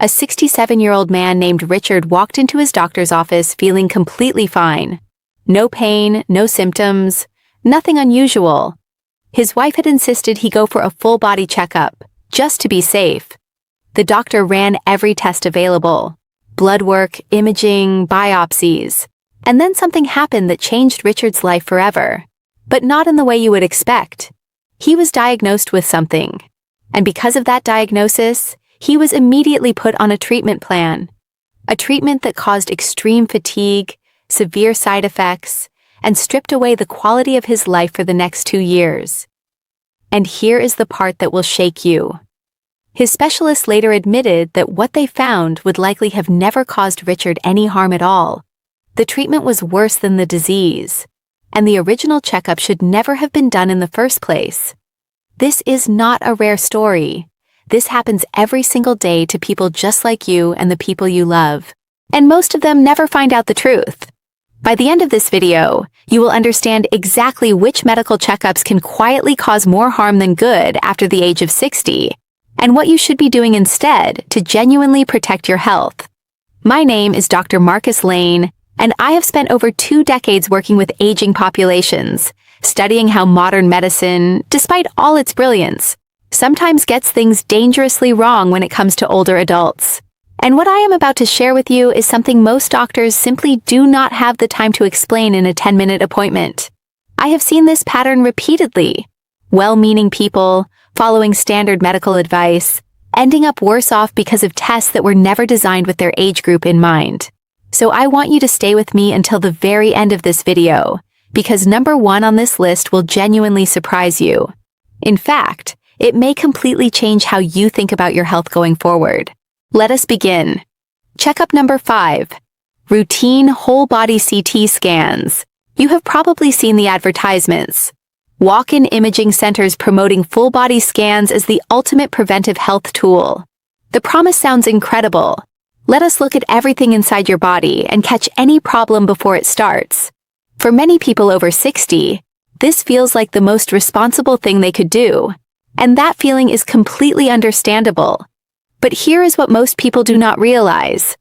A 67-year-old man named Richard walked into his doctor's office feeling completely fine. No pain, no symptoms, nothing unusual. His wife had insisted he go for a full-body checkup, just to be safe. The doctor ran every test available: blood work, imaging, biopsies. And then something happened that changed Richard's life forever. But not in the way you would expect. He was diagnosed with something. And because of that diagnosis, he was immediately put on a treatment plan. A treatment that caused extreme fatigue, severe side effects, and stripped away the quality of his life for the next 2 years. And here is the part that will shake you. His specialists later admitted that what they found would likely have never caused Richard any harm at all. The treatment was worse than the disease, and the original checkup should never have been done in the first place. This is not a rare story. This happens every single day to people just like you and the people you love. And most of them never find out the truth. By the end of this video, you will understand exactly which medical checkups can quietly cause more harm than good after the age of 60, and what you should be doing instead to genuinely protect your health. My name is Dr. Marcus Lane, and I have spent over 2 decades working with aging populations, studying how modern medicine, despite all its brilliance, sometimes gets things dangerously wrong when it comes to older adults. And what I am about to share with you is something most doctors simply do not have the time to explain in a 10-minute appointment. I have seen this pattern repeatedly. Well-meaning people, following standard medical advice, ending up worse off because of tests that were never designed with their age group in mind. So I want you to stay with me until the very end of this video, because number 1 on this list will genuinely surprise you. In fact, it may completely change how you think about your health going forward. Let us begin. Checkup number 5. Routine whole-body CT scans. You have probably seen the advertisements. Walk-in imaging centers promoting full-body scans as the ultimate preventive health tool. The promise sounds incredible. Let us look at everything inside your body and catch any problem before it starts. For many people over 60, this feels like the most responsible thing they could do. And that feeling is completely understandable. But here is what most people do not realize.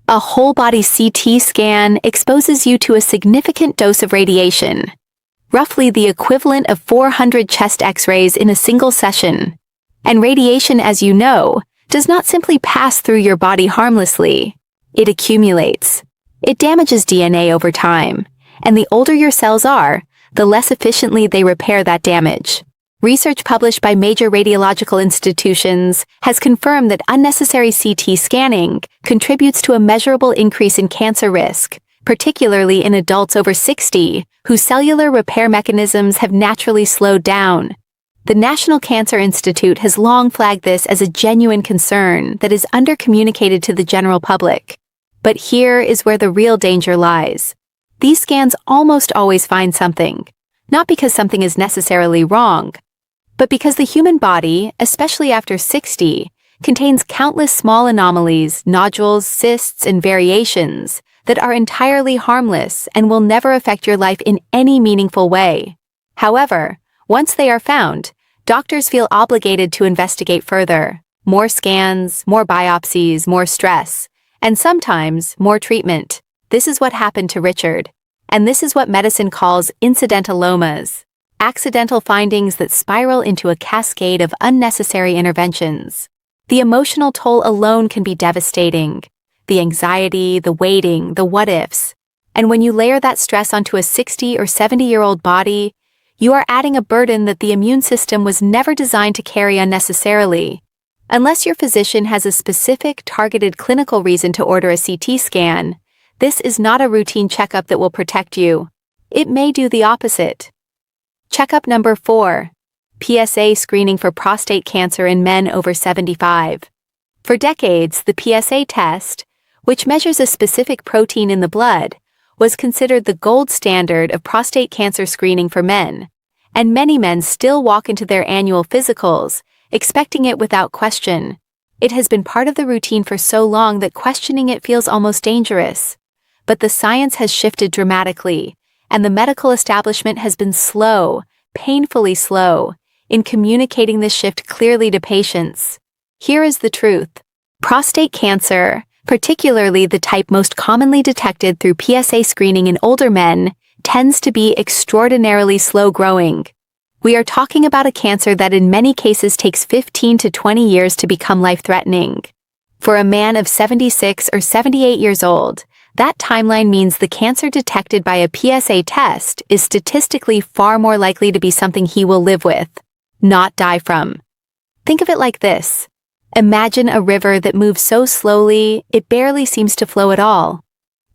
A whole-body CT scan exposes you to a significant dose of radiation, roughly the equivalent of 400 chest X-rays in a single session. And radiation, as you know, does not simply pass through your body harmlessly. It accumulates. It damages DNA over time, and the older your cells are, the less efficiently they repair that damage. Research published by major radiological institutions has confirmed that unnecessary CT scanning contributes to a measurable increase in cancer risk, particularly in adults over 60, whose cellular repair mechanisms have naturally slowed down. The National Cancer Institute has long flagged this as a genuine concern that is undercommunicated to the general public. But here is where the real danger lies. These scans almost always find something, not because something is necessarily wrong, but because the human body, especially after 60, contains countless small anomalies, nodules, cysts, and variations that are entirely harmless and will never affect your life in any meaningful way. However, once they are found, doctors feel obligated to investigate further. More scans, more biopsies, more stress, and sometimes more treatment. This is what happened to Richard. And this is what medicine calls incidentalomas. Accidental findings that spiral into a cascade of unnecessary interventions. The emotional toll alone can be devastating. The anxiety, the waiting, the what-ifs. And when you layer that stress onto a 60 or 70-year-old body, you are adding a burden that the immune system was never designed to carry unnecessarily. Unless your physician has a specific, targeted clinical reason to order a CT scan, this is not a routine checkup that will protect you. It may do the opposite. Checkup number 4. PSA screening for prostate cancer in men over 75. For decades, the PSA test, which measures a specific protein in the blood, was considered the gold standard of prostate cancer screening for men, and many men still walk into their annual physicals, expecting it without question. It has been part of the routine for so long that questioning it feels almost dangerous. But the science has shifted dramatically, and the medical establishment has been slow, painfully slow, in communicating this shift clearly to patients. Here is the truth. Prostate cancer, particularly the type most commonly detected through PSA screening in older men, tends to be extraordinarily slow-growing. We are talking about a cancer that in many cases takes 15 to 20 years to become life-threatening. For a man of 76 or 78 years old, that timeline means the cancer detected by a PSA test is statistically far more likely to be something he will live with, not die from. Think of it like this. Imagine a river that moves so slowly, it barely seems to flow at all.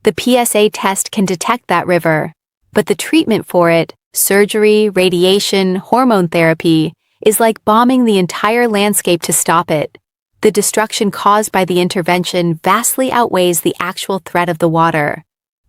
The PSA test can detect that river, but the treatment for it, surgery, radiation, hormone therapy, is like bombing the entire landscape to stop it. The destruction caused by the intervention vastly outweighs the actual threat of the water.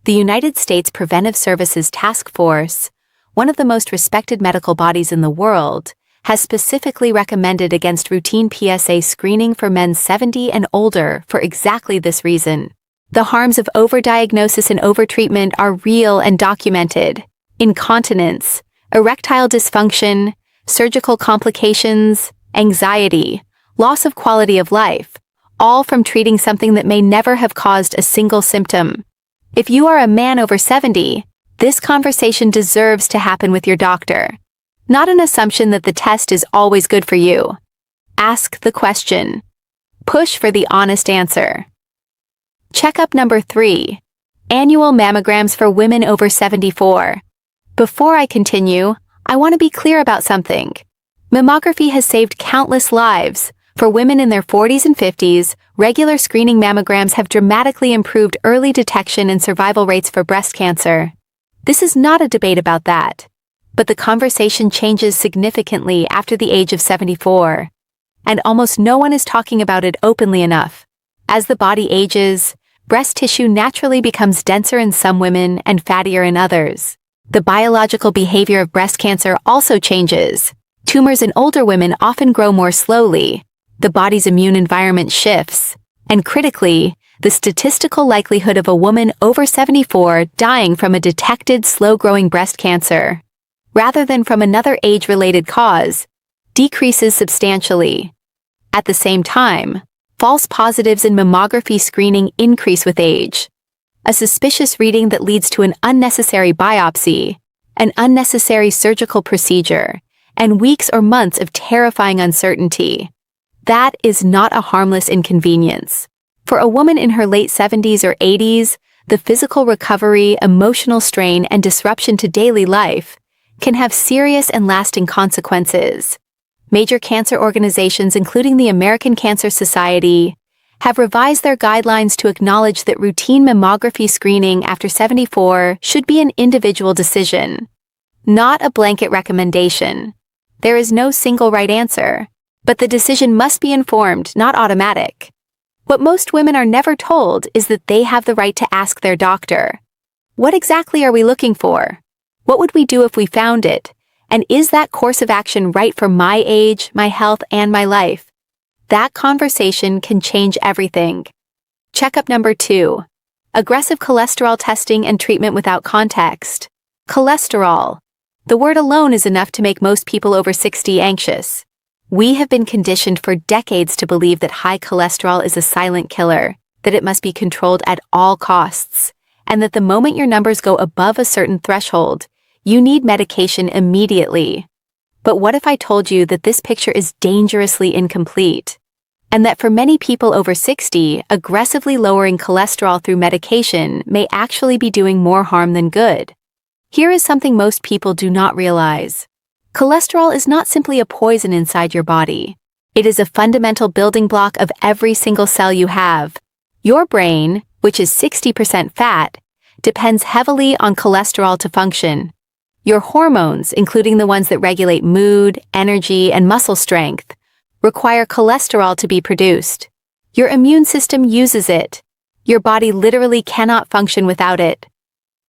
The United States Preventive Services Task Force, one of the most respected medical bodies in the world, has specifically recommended against routine PSA screening for men 70 and older for exactly this reason. The harms of overdiagnosis and overtreatment are real and documented. Incontinence, erectile dysfunction, surgical complications, anxiety, loss of quality of life, all from treating something that may never have caused a single symptom. If you are a man over 70, this conversation deserves to happen with your doctor. Not an assumption that the test is always good for you. Ask the question. Push for the honest answer. Checkup number 3. Annual mammograms for women over 74. Before I continue, I want to be clear about something. Mammography has saved countless lives. For women in their 40s and 50s, regular screening mammograms have dramatically improved early detection and survival rates for breast cancer. This is not a debate about that. But the conversation changes significantly after the age of 74. And almost no one is talking about it openly enough. As the body ages, breast tissue naturally becomes denser in some women and fattier in others. The biological behavior of breast cancer also changes. Tumors in older women often grow more slowly. The body's immune environment shifts. And critically, the statistical likelihood of a woman over 74 dying from a detected slow-growing breast cancer, rather than from another age-related cause, decreases substantially. At the same time, false positives in mammography screening increase with age. A suspicious reading that leads to an unnecessary biopsy, an unnecessary surgical procedure, and weeks or months of terrifying uncertainty. That is not a harmless inconvenience. For a woman in her late 70s or 80s, the physical recovery, emotional strain, and disruption to daily life can have serious and lasting consequences. Major cancer organizations, including the American Cancer Society, have revised their guidelines to acknowledge that routine mammography screening after 74 should be an individual decision, not a blanket recommendation. There is no single right answer, but the decision must be informed, not automatic. What most women are never told is that they have the right to ask their doctor, what exactly are we looking for? What would we do if we found it? And is that course of action right for my age, my health, and my life? That conversation can change everything. Checkup number 2. Aggressive cholesterol testing and treatment without context. Cholesterol. The word alone is enough to make most people over 60 anxious. We have been conditioned for decades to believe that high cholesterol is a silent killer, that it must be controlled at all costs, and that the moment your numbers go above a certain threshold, you need medication immediately. But what if I told you that this picture is dangerously incomplete, and that for many people over 60, aggressively lowering cholesterol through medication may actually be doing more harm than good? Here is something most people do not realize. Cholesterol is not simply a poison inside your body. It is a fundamental building block of every single cell you have. Your brain, which is 60% fat, depends heavily on cholesterol to function. Your hormones, including the ones that regulate mood, energy, and muscle strength, require cholesterol to be produced. Your immune system uses it. Your body literally cannot function without it.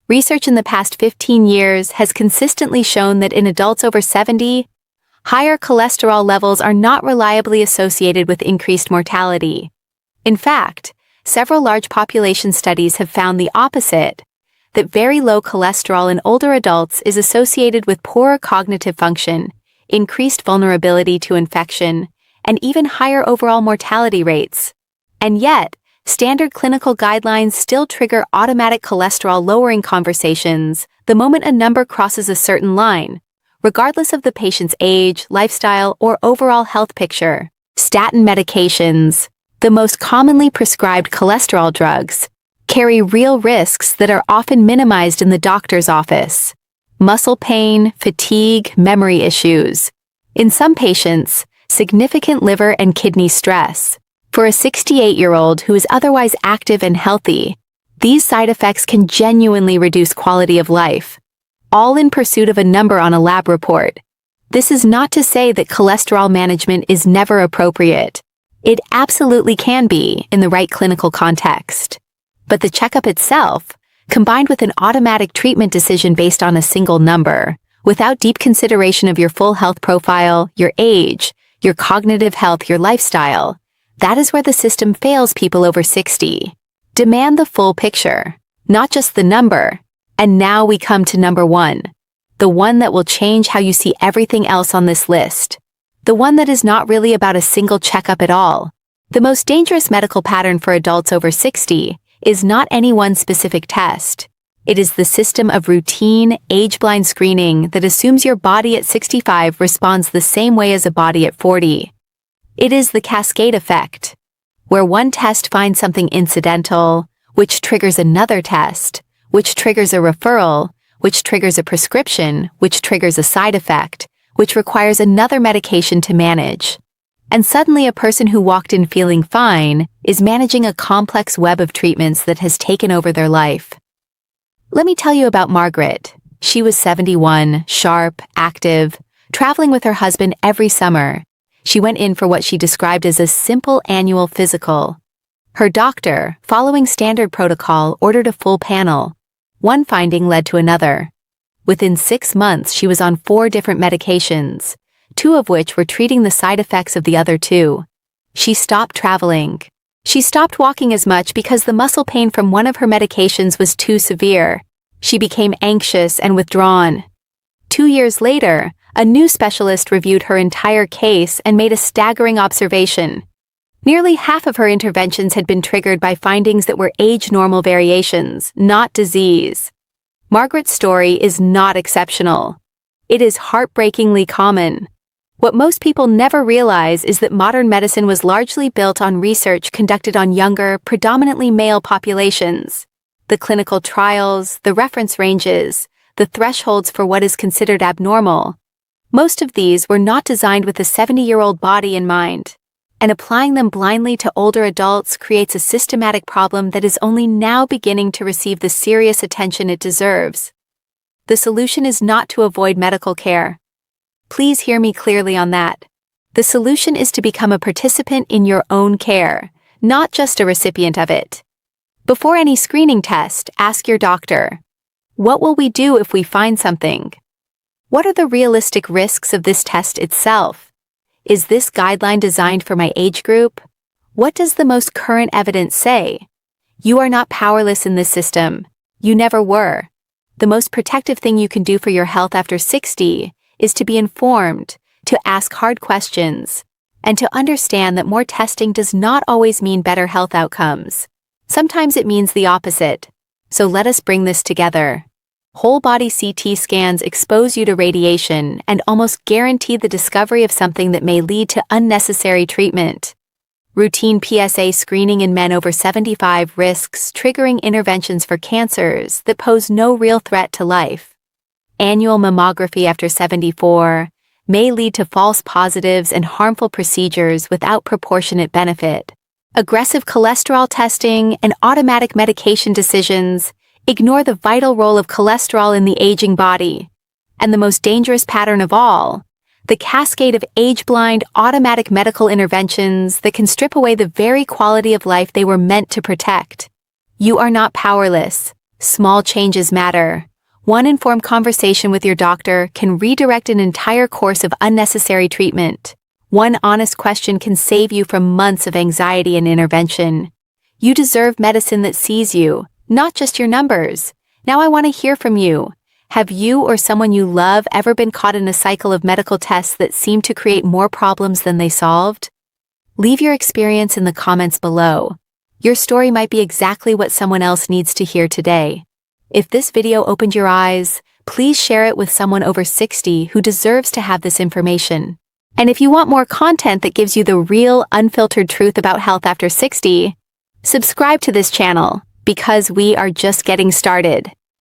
Research in the past 15 years has consistently shown that in adults over 70, higher cholesterol levels are not reliably associated with increased mortality. In fact, several large population studies have found the opposite, that very low cholesterol in older adults is associated with poorer cognitive function, increased vulnerability to infection, and even higher overall mortality rates. And yet, standard clinical guidelines still trigger automatic cholesterol-lowering conversations the moment a number crosses a certain line, regardless of the patient's age, lifestyle, or overall health picture. Statin medications, the most commonly prescribed cholesterol drugs, carry real risks that are often minimized in the doctor's office. Muscle pain, fatigue, memory issues. In some patients, significant liver and kidney stress. For a 68-year-old who is otherwise active and healthy, these side effects can genuinely reduce quality of life, all in pursuit of a number on a lab report. This is not to say that cholesterol management is never appropriate. It absolutely can be in the right clinical context. But the checkup itself, combined with an automatic treatment decision based on a single number, without deep consideration of your full health profile, your age, your cognitive health, your lifestyle, that is where the system fails people over 60. Demand the full picture, not just the number. And now we come to number one, the one that will change how you see everything else on this list. The one that is not really about a single checkup at all. The most dangerous medical pattern for adults over 60 is not any one specific test. It is the system of routine, age-blind screening that assumes your body at 65 responds the same way as a body at 40. It is the cascade effect, where one test finds something incidental, which triggers another test, which triggers a referral, which triggers a prescription, which triggers a side effect, which requires another medication to manage. And suddenly a person who walked in feeling fine is managing a complex web of treatments that has taken over their life. Let me tell you about Margaret. She was 71, sharp, active, traveling with her husband every summer. She went in for what she described as a simple annual physical. Her doctor, following standard protocol, ordered a full panel. One finding led to another. Within 6 months, she was on 4 different medications, 2 of which were treating the side effects of the other 2. She stopped traveling. She stopped walking as much because the muscle pain from one of her medications was too severe. She became anxious and withdrawn. 2 years later, a new specialist reviewed her entire case and made a staggering observation. Nearly half of her interventions had been triggered by findings that were age-normal variations, not disease. Margaret's story is not exceptional. It is heartbreakingly common. What most people never realize is that modern medicine was largely built on research conducted on younger, predominantly male populations. The clinical trials, the reference ranges, the thresholds for what is considered abnormal. Most of these were not designed with a 70-year-old body in mind, and applying them blindly to older adults creates a systematic problem that is only now beginning to receive the serious attention it deserves. The solution is not to avoid medical care. Please hear me clearly on that. The solution is to become a participant in your own care, not just a recipient of it. Before any screening test, ask your doctor, what will we do if we find something? What are the realistic risks of this test itself? Is this guideline designed for my age group? What does the most current evidence say? You are not powerless in this system. You never were. The most protective thing you can do for your health after 60 is to be informed, to ask hard questions, and to understand that more testing does not always mean better health outcomes. Sometimes it means the opposite. So let us bring this together. Whole-body CT scans expose you to radiation and almost guarantee the discovery of something that may lead to unnecessary treatment. Routine PSA screening in men over 75 risks triggering interventions for cancers that pose no real threat to life. Annual mammography after 74 may lead to false positives and harmful procedures without proportionate benefit. Aggressive cholesterol testing and automatic medication decisions ignore the vital role of cholesterol in the aging body. And the most dangerous pattern of all, the cascade of age-blind automatic medical interventions that can strip away the very quality of life they were meant to protect. You are not powerless. Small changes matter. One informed conversation with your doctor can redirect an entire course of unnecessary treatment. One honest question can save you from months of anxiety and intervention. You deserve medicine that sees you, not just your numbers. Now I want to hear from you. Have you or someone you love ever been caught in a cycle of medical tests that seemed to create more problems than they solved? Leave your experience in the comments below. Your story might be exactly what someone else needs to hear today. If this video opened your eyes, please share it with someone over 60 who deserves to have this information. And if you want more content that gives you the real, unfiltered truth about health after 60, subscribe to this channel, because we are just getting started.